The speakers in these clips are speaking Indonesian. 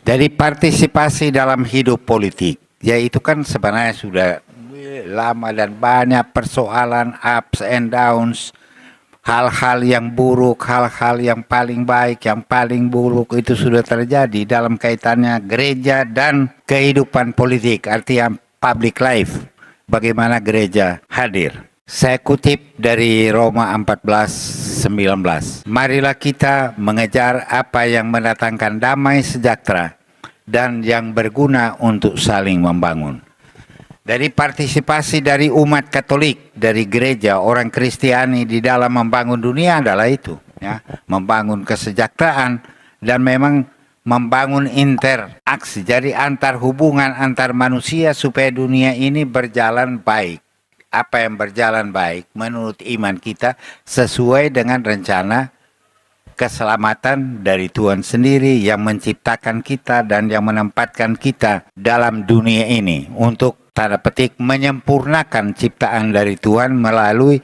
Dari partisipasi dalam hidup politik, ya itu kan sebenarnya sudah lama dan banyak persoalan ups and downs, hal-hal yang buruk, hal-hal yang paling baik, yang paling buruk itu sudah terjadi dalam kaitannya gereja dan kehidupan politik, artinya public life, bagaimana gereja hadir. Saya kutip dari Roma 14:19. Marilah kita mengejar apa yang mendatangkan damai sejahtera dan yang berguna untuk saling membangun. Dari partisipasi dari umat Katolik, dari gereja, orang Kristiani di dalam membangun dunia adalah itu, ya, membangun kesejahteraan dan memang membangun interaksi, jadi antar hubungan antar manusia supaya dunia ini berjalan baik. Apa yang berjalan baik menurut iman kita sesuai dengan rencana keselamatan dari Tuhan sendiri yang menciptakan kita dan yang menempatkan kita dalam dunia ini untuk tanda petik menyempurnakan ciptaan dari Tuhan melalui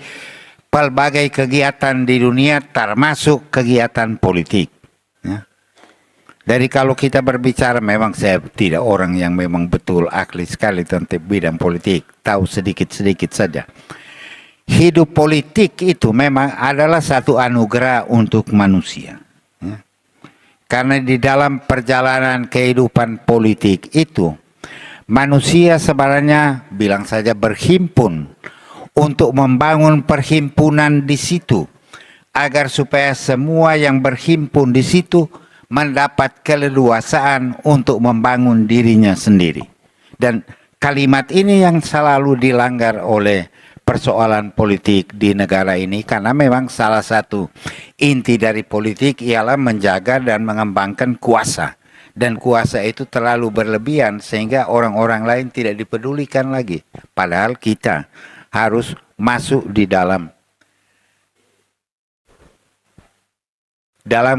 pelbagai kegiatan di dunia termasuk kegiatan politik. Ya. Dari kalau kita berbicara, memang saya tidak orang yang memang betul ahli sekali tentang bidang politik, tahu sedikit-sedikit saja. Hidup politik itu memang adalah satu anugerah untuk manusia. Ya. Karena di dalam perjalanan kehidupan politik itu, manusia sebenarnya bilang saja berhimpun untuk membangun perhimpunan di situ, agar supaya semua yang berhimpun di situ mendapat keleluasaan untuk membangun dirinya sendiri. Dan kalimat ini yang selalu dilanggar oleh persoalan politik di negara ini, karena memang salah satu inti dari politik ialah menjaga dan mengembangkan kuasa. Dan kuasa itu terlalu berlebihan sehingga orang-orang lain tidak dipedulikan lagi. Padahal kita harus masuk di dalam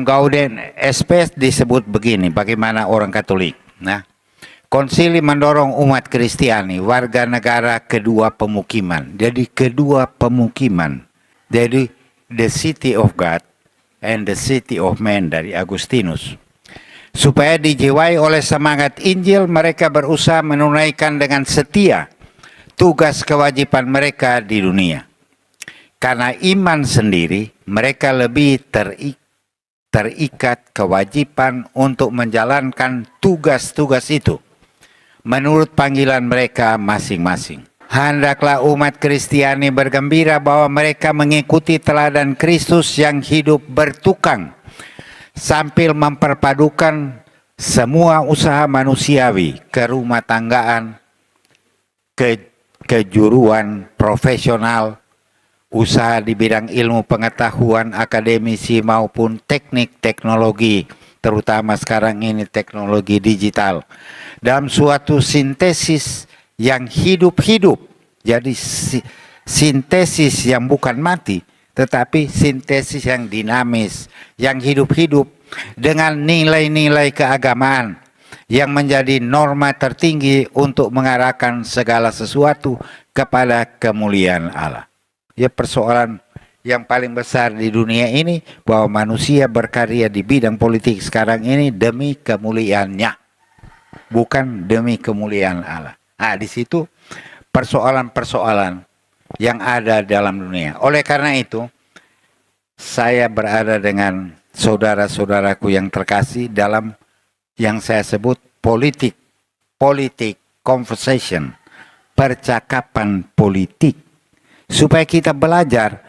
Gaudium et Spes disebut begini, bagaimana orang Katolik. Nah, konsili mendorong umat Kristiani, warga negara kedua pemukiman. Jadi kedua pemukiman. Jadi the city of God and the city of man dari Agustinus. Supaya dijiwai oleh semangat Injil, mereka berusaha menunaikan dengan setia tugas kewajiban mereka di dunia. Karena iman sendiri, mereka lebih terikat kewajiban untuk menjalankan tugas-tugas itu menurut panggilan mereka masing-masing. Hendaklah umat Kristiani bergembira bahwa mereka mengikuti teladan Kristus yang hidup bertukang sambil memperpadukan semua usaha manusiawi, kerumah tanggaan, kejuruan profesional, usaha di bidang ilmu pengetahuan akademisi maupun teknik teknologi, terutama sekarang ini teknologi digital, dalam suatu sintesis yang hidup-hidup. Jadi sintesis yang bukan mati, tetapi sintesis yang dinamis, yang hidup-hidup dengan nilai-nilai keagamaan yang menjadi norma tertinggi untuk mengarahkan segala sesuatu kepada kemuliaan Allah. Ya, persoalan yang paling besar di dunia ini bahwa manusia berkarya di bidang politik sekarang ini demi kemuliaannya, bukan demi kemuliaan Allah. Nah, di situ persoalan-persoalan yang ada dalam dunia. Oleh karena itu, saya berada dengan saudara-saudaraku yang terkasih dalam yang saya sebut politik conversation, percakapan politik, supaya kita belajar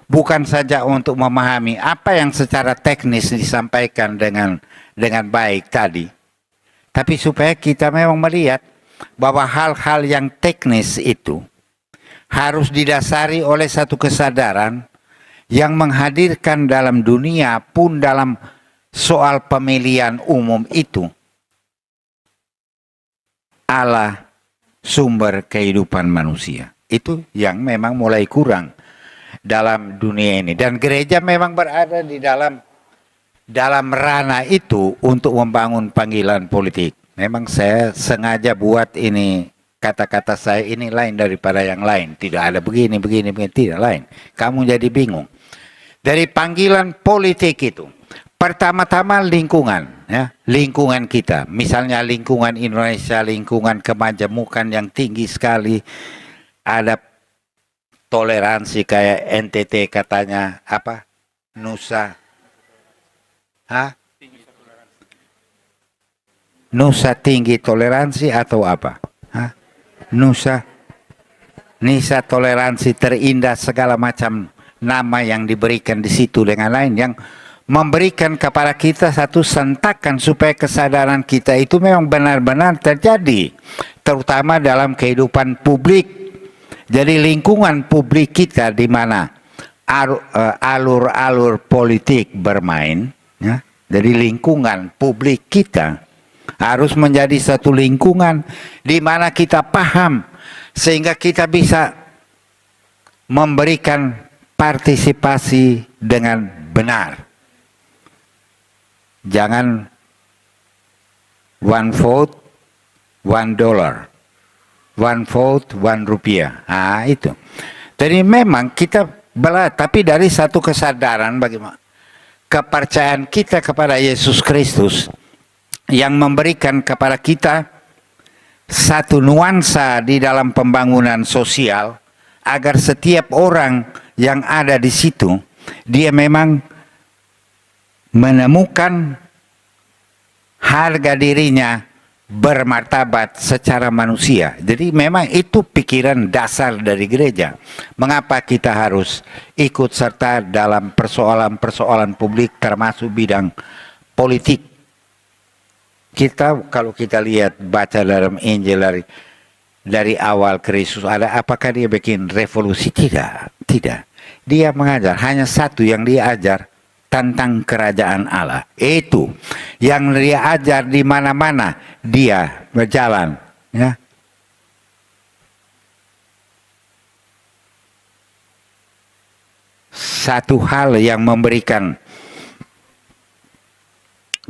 bukan saja untuk memahami apa yang secara teknis disampaikan dengan baik tadi, tapi supaya kita memang melihat bahwa hal-hal yang teknis itu harus didasari oleh satu kesadaran yang menghadirkan dalam dunia pun dalam soal pemilihan umum itu Allah sumber kehidupan manusia. Itu yang memang mulai kurang dalam dunia ini. Dan gereja memang berada di dalam ranah itu untuk membangun panggilan politik. Memang saya sengaja buat ini, kata-kata saya ini lain daripada yang lain. Tidak ada begini, tidak lain. Kamu jadi bingung. Dari panggilan politik itu, Pertama-tama lingkungan, ya, lingkungan kita. Misalnya lingkungan Indonesia, lingkungan kemajemukan yang tinggi sekali, ada toleransi kayak NTT katanya apa? Nusa, Hah? Nusa tinggi toleransi atau apa? Hah? Nusa, Nisa toleransi terindah segala macam nama yang diberikan di situ dengan lain yang memberikan kepada kita satu sentakan supaya kesadaran kita itu memang benar-benar terjadi, terutama dalam kehidupan publik. Jadi lingkungan publik kita di mana alur-alur politik bermain, ya. Jadi lingkungan publik kita harus menjadi satu lingkungan di mana kita paham sehingga kita bisa memberikan partisipasi dengan benar. Jangan one vote, $1. One vote, Rp1. Ah, itu. Jadi memang kita tapi dari satu kesadaran bagaimana kepercayaan kita kepada Yesus Kristus yang memberikan kepada kita satu nuansa di dalam pembangunan sosial agar setiap orang yang ada di situ dia memang menemukan harga dirinya bermartabat secara manusia. Jadi memang itu pikiran dasar dari gereja. Mengapa kita harus ikut serta dalam persoalan-persoalan publik termasuk bidang politik. Kita kalau kita lihat baca dalam Injil dari awal Kristus ada apakah dia bikin revolusi? Tidak. Dia mengajar hanya satu yang dia ajar tentang kerajaan Allah. Itu yang dia ajar di mana-mana dia berjalan, ya. Satu hal yang memberikan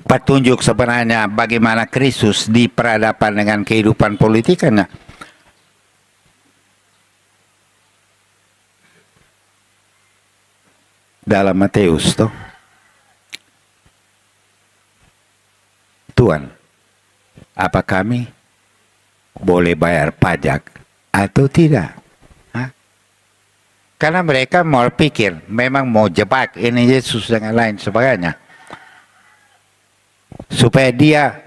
petunjuk sebenarnya bagaimana Kristus diperhadapkan dengan kehidupan politiknya. Dalam Matius tuh. Tuhan, apa kami boleh bayar pajak atau tidak? Hah? Karena mereka mau pikir, memang mau jebak ini Yesus dengan lain sebagainya. Supaya dia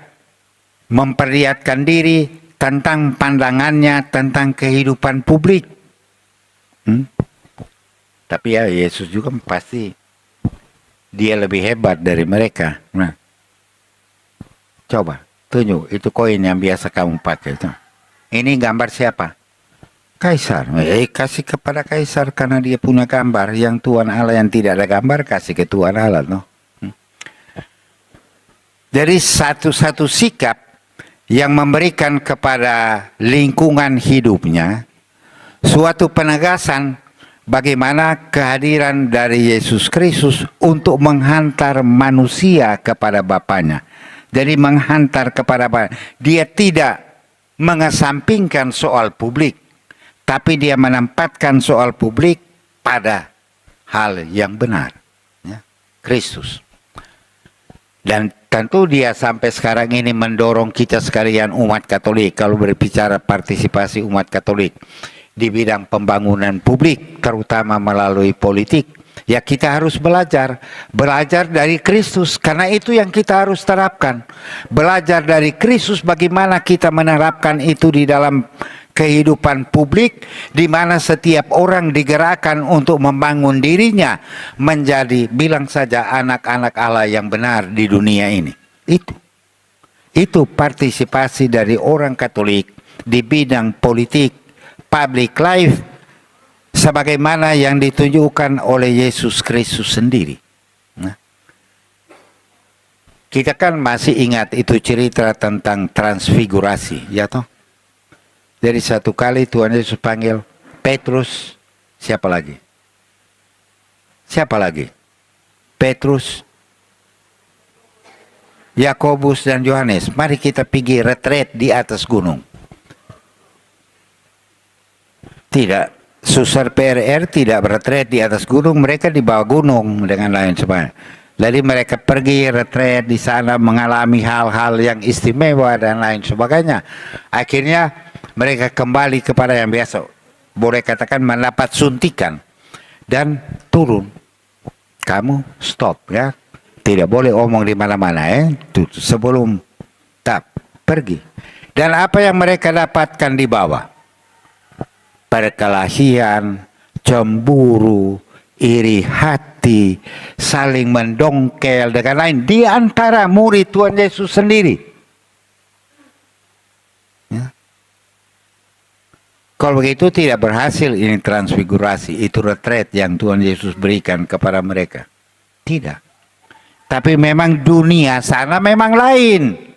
memperlihatkan diri tentang pandangannya, tentang kehidupan publik. Tapi ya Yesus juga pasti dia lebih hebat dari mereka. Nah, coba tunjuk itu koin yang biasa kamu pakai itu. Ini gambar siapa? Kaisar. Kasih kepada Kaisar karena dia punya gambar. Yang Tuhan Allah yang tidak ada gambar kasih ke Tuhan Allah. No? Jadi satu-satu sikap yang memberikan kepada lingkungan hidupnya suatu penegasan bagaimana kehadiran dari Yesus Kristus untuk menghantar manusia kepada Bapaknya. Jadi menghantar kepada Bapa. Dia tidak mengesampingkan soal publik, tapi dia menempatkan soal publik pada hal yang benar. Ya, Kristus. Dan tentu dia sampai sekarang ini mendorong kita sekalian umat Katolik, kalau berbicara partisipasi umat Katolik di bidang pembangunan publik, terutama melalui politik. Ya kita harus belajar dari Kristus, karena itu yang kita harus terapkan. Belajar dari Kristus bagaimana kita menerapkan itu di dalam kehidupan publik, di mana setiap orang digerakkan untuk membangun dirinya menjadi, bilang saja, anak-anak Allah yang benar di dunia ini. Itu partisipasi dari orang Katolik di bidang politik, public life, sebagaimana yang ditunjukkan oleh Yesus Kristus sendiri. Nah, kita kan masih ingat itu cerita tentang transfigurasi, ya toh? Jadi satu kali Tuhan Yesus panggil Petrus, siapa lagi? Siapa lagi? Petrus, Yakobus dan Yohanes. Mari kita pergi retret di atas gunung. Tidak, susar PRR tidak berretret di atas gunung, mereka di bawah gunung dengan lain sebagainya. Jadi mereka pergi retret di sana mengalami hal-hal yang istimewa dan lain sebagainya. Akhirnya mereka kembali kepada yang biasa. Boleh katakan mendapat suntikan dan turun. Kamu stop ya. Tidak boleh omong di mana-mana sebelum pergi. Dan apa yang mereka dapatkan di bawah? Perkelahian, cemburu, iri hati, saling mendongkel dengan lain di antara murid Tuhan Yesus sendiri. Ya. Kalau begitu tidak berhasil ini transfigurasi, itu retret yang Tuhan Yesus berikan kepada mereka. Tidak. Tapi memang dunia sana memang lain.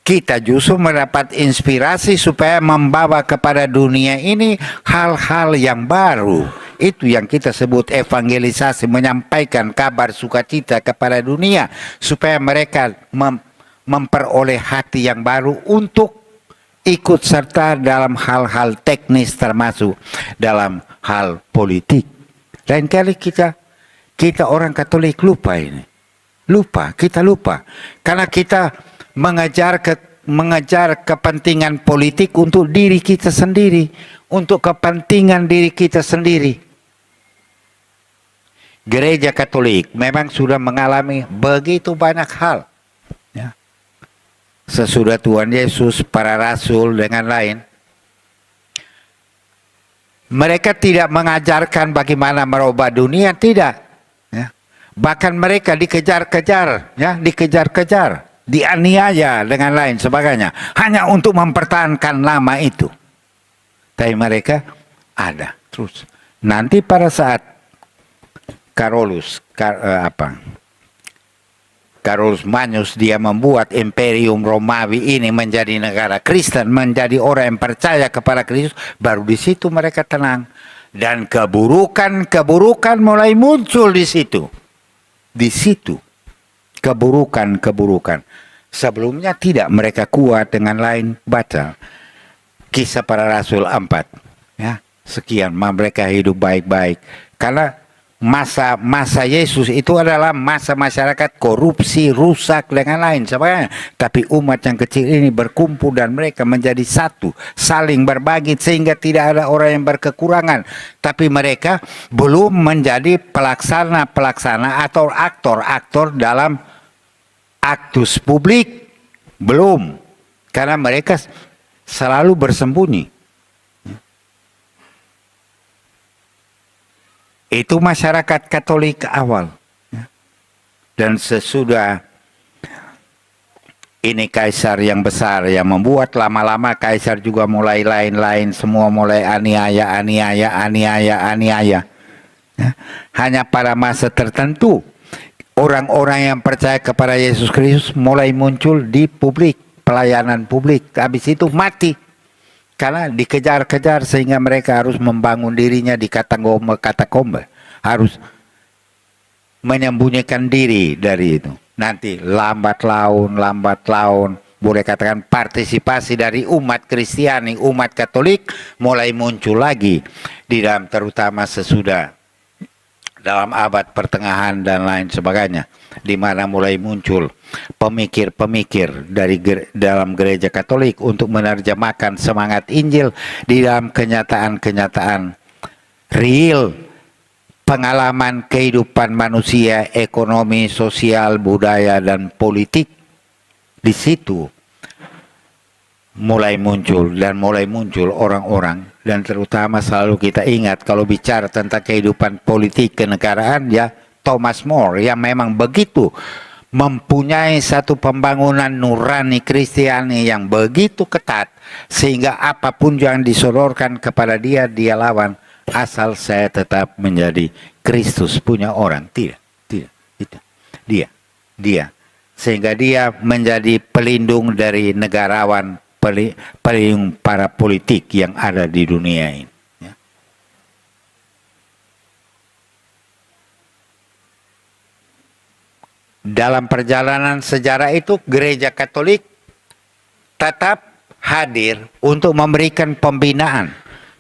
Kita justru mendapat inspirasi supaya membawa kepada dunia ini hal-hal yang baru. Itu yang kita sebut evangelisasi, menyampaikan kabar sukacita kepada dunia supaya mereka memperoleh hati yang baru untuk ikut serta dalam hal-hal teknis termasuk dalam hal politik. Lain kali kita orang Katolik lupa ini. Kita lupa. Karena kita mengejar kepentingan politik untuk diri kita sendiri, untuk kepentingan diri kita sendiri. Gereja Katolik memang sudah mengalami begitu banyak hal. Ya. Sesudah Tuhan Yesus, para rasul dengan lain, mereka tidak mengajarkan bagaimana merubah dunia, tidak. Ya. Bahkan mereka dikejar-kejar, dianiaya dengan lain sebagainya, hanya untuk mempertahankan nama itu. Tapi mereka ada terus. Nanti pada saat Carolus Magnus dia membuat Imperium Romawi ini menjadi negara Kristen, menjadi orang yang percaya kepada Kristus, baru di situ mereka tenang. Dan keburukan mulai muncul di situ. Di situ keburukan. Sebelumnya tidak, mereka kuat dengan lain. Baca Kisah Para Rasul 4 ya. Sekian mereka hidup baik-baik. Karena masa Yesus itu adalah masa masyarakat korupsi, rusak dengan lain sebagainya. Tapi umat yang kecil ini berkumpul dan mereka menjadi satu, saling berbagi sehingga tidak ada orang yang berkekurangan. Tapi mereka belum menjadi pelaksana atau aktor dalam aktus publik, belum. Karena mereka selalu bersembunyi. Itu masyarakat Katolik awal. Dan sesudah ini kaisar yang besar yang membuat lama-lama kaisar juga mulai lain-lain, semua mulai aniaya. Ya. Hanya pada masa tertentu orang-orang yang percaya kepada Yesus Kristus mulai muncul di publik, pelayanan publik. Habis itu mati. Karena dikejar-kejar sehingga mereka harus membangun dirinya di katakombe. Harus menyembunyikan diri dari itu. Nanti lambat laun, boleh katakan partisipasi dari umat Kristiani, umat Katolik mulai muncul lagi di dalam, terutama sesudah dalam abad pertengahan dan lain sebagainya, di mana mulai muncul pemikir-pemikir dari dalam gereja Katolik untuk menerjemahkan semangat Injil di dalam kenyataan-kenyataan real, pengalaman kehidupan manusia, ekonomi, sosial, budaya, dan politik. Di situ mulai muncul orang-orang, dan terutama selalu kita ingat kalau bicara tentang kehidupan politik kenegaraan, ya Thomas More yang memang begitu mempunyai satu pembangunan nurani Kristiani yang begitu ketat sehingga apapun yang disodorkan kepada dia lawan, asal saya tetap menjadi Kristus punya orang. Tidak itu dia sehingga dia menjadi pelindung dari negarawan, pelindung para politik yang ada di dunia ini. Ya. Dalam perjalanan sejarah itu gereja Katolik tetap hadir untuk memberikan pembinaan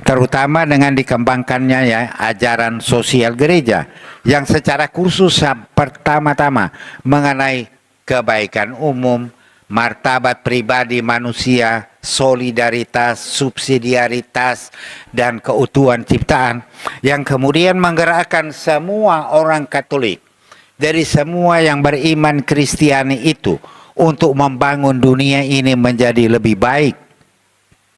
terutama dengan dikembangkannya ya ajaran sosial gereja yang secara khusus pertama-tama mengenai kebaikan umum, martabat pribadi manusia, solidaritas, subsidiaritas, dan keutuhan ciptaan yang kemudian menggerakkan semua orang Katolik dari semua yang beriman Kristiani itu untuk membangun dunia ini menjadi lebih baik